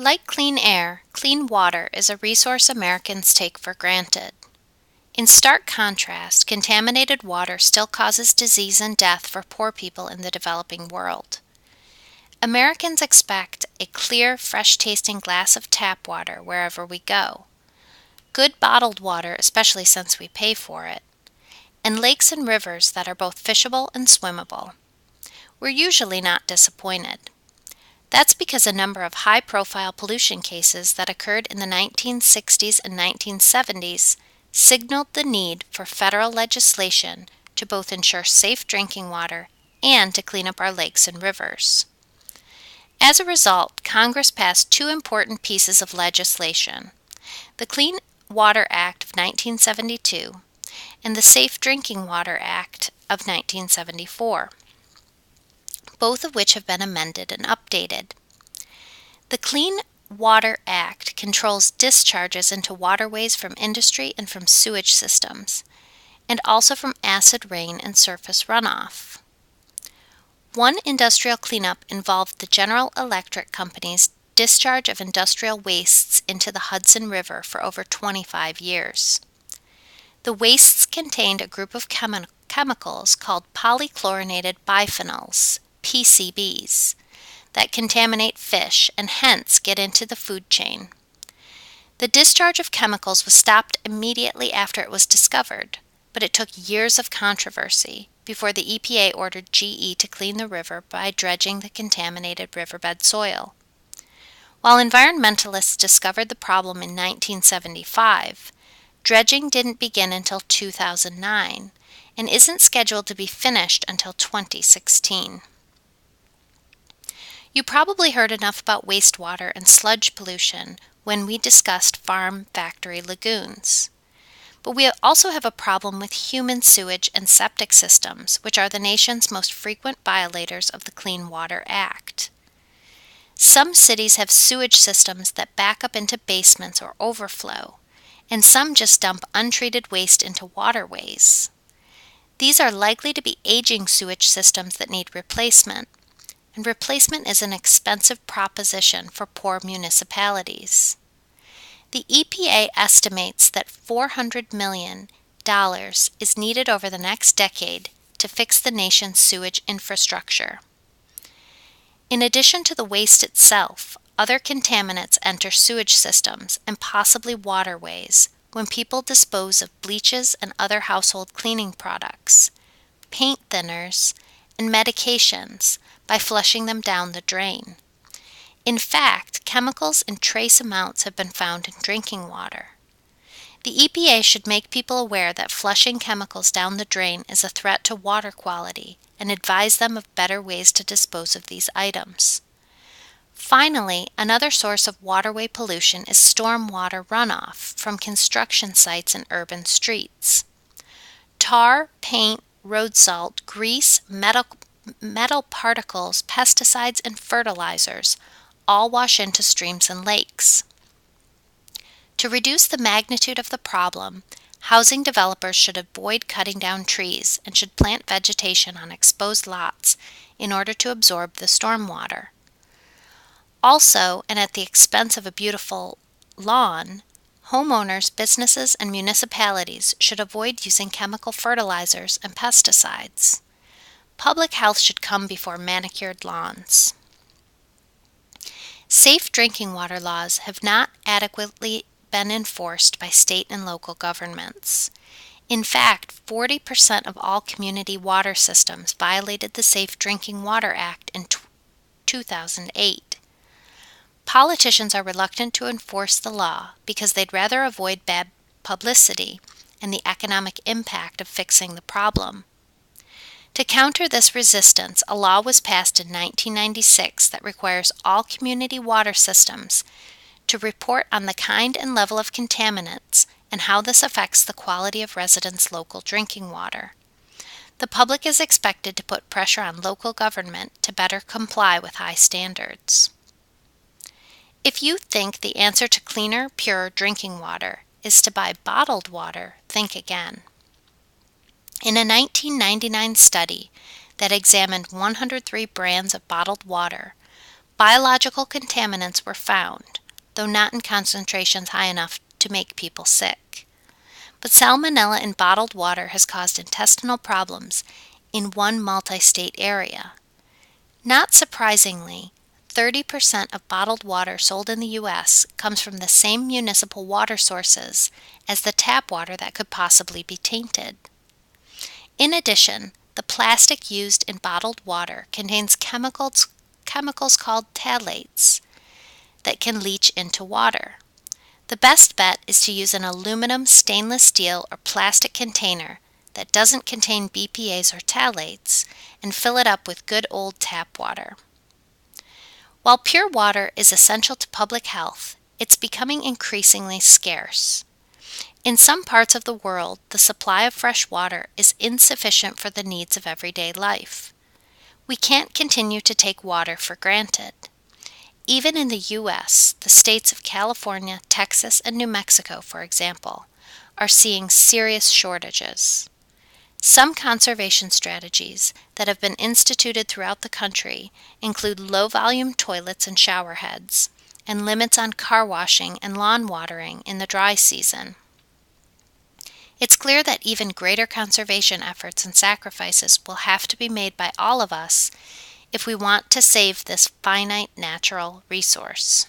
Like clean air, clean water is a resource Americans take for granted. In stark contrast, contaminated water still causes disease and death for poor people in the developing world. Americans expect a clear, fresh-tasting glass of tap water wherever we go, good bottled water, especially since we pay for it, and lakes and rivers that are both fishable and swimmable. We're usually not disappointed. That's because a number of high-profile pollution cases that occurred in the 1960s and 1970s signaled the need for federal legislation to both ensure safe drinking water and to clean up our lakes and rivers. As a result, Congress passed two important pieces of legislation: the Clean Water Act of 1972 and the Safe Drinking Water Act of 1974, both of which have been amended and updated. The Clean Water Act controls discharges into waterways from industry and from sewage systems, and also from acid rain and surface runoff. One industrial cleanup involved the General Electric Company's discharge of industrial wastes into the Hudson River for over 25 years. The wastes contained a group of chemicals called polychlorinated biphenyls, PCBs, that contaminate fish and hence get into the food chain. The discharge of chemicals was stopped immediately after it was discovered, but it took years of controversy before the EPA ordered GE to clean the river by dredging the contaminated riverbed soil. While environmentalists discovered the problem in 1975, dredging didn't begin until 2009 and isn't scheduled to be finished until 2016. You probably heard enough about wastewater and sludge pollution when we discussed farm factory lagoons. But we also have a problem with human sewage and septic systems, which are the nation's most frequent violators of the Clean Water Act. Some cities have sewage systems that back up into basements or overflow, and some just dump untreated waste into waterways. These are likely to be aging sewage systems that need replacement, and replacement is an expensive proposition for poor municipalities. The EPA estimates that $400 million is needed over the next decade to fix the nation's sewage infrastructure. In addition to the waste itself, other contaminants enter sewage systems and possibly waterways when people dispose of bleaches and other household cleaning products, paint thinners, and medications by flushing them down the drain. In fact, chemicals in trace amounts have been found in drinking water. The EPA should make people aware that flushing chemicals down the drain is a threat to water quality and advise them of better ways to dispose of these items. Finally, another source of waterway pollution is stormwater runoff from construction sites and urban streets. Tar, paint, road salt, grease, metal particles, pesticides, and fertilizers all wash into streams and lakes. To reduce the magnitude of the problem, housing developers should avoid cutting down trees and should plant vegetation on exposed lots in order to absorb the stormwater. Also, and at the expense of a beautiful lawn, homeowners, businesses, and municipalities should avoid using chemical fertilizers and pesticides. Public health should come before manicured lawns. Safe drinking water laws have not adequately been enforced by state and local governments. In fact, 40% of all community water systems violated the Safe Drinking Water Act in 2008. Politicians are reluctant to enforce the law because they'd rather avoid bad publicity and the economic impact of fixing the problem. To counter this resistance, a law was passed in 1996 that requires all community water systems to report on the kind and level of contaminants and how this affects the quality of residents' local drinking water. The public is expected to put pressure on local government to better comply with high standards. If you think the answer to cleaner, pure drinking water is to buy bottled water, think again. In a 1999 study that examined 103 brands of bottled water, Biological contaminants were found, though not in concentrations high enough to make people sick. But salmonella in bottled water has caused intestinal problems in one multi-state area. Not surprisingly, 30% of bottled water sold in the U.S. comes from the same municipal water sources as the tap water that could possibly be tainted. In addition, the plastic used in bottled water contains chemicals called phthalates that can leach into water. The best bet is to use an aluminum, stainless steel, or plastic container that doesn't contain BPAs or phthalates and fill it up with good old tap water. While pure water is essential to public health, it's becoming increasingly scarce. In some parts of the world, the supply of fresh water is insufficient for the needs of everyday life. We can't continue to take water for granted. Even in the U.S., the states of California, Texas, and New Mexico, for example, are seeing serious shortages. Some conservation strategies that have been instituted throughout the country include low-volume toilets and shower heads, and limits on car washing and lawn watering in the dry season. It's clear that even greater conservation efforts and sacrifices will have to be made by all of us if we want to save this finite natural resource.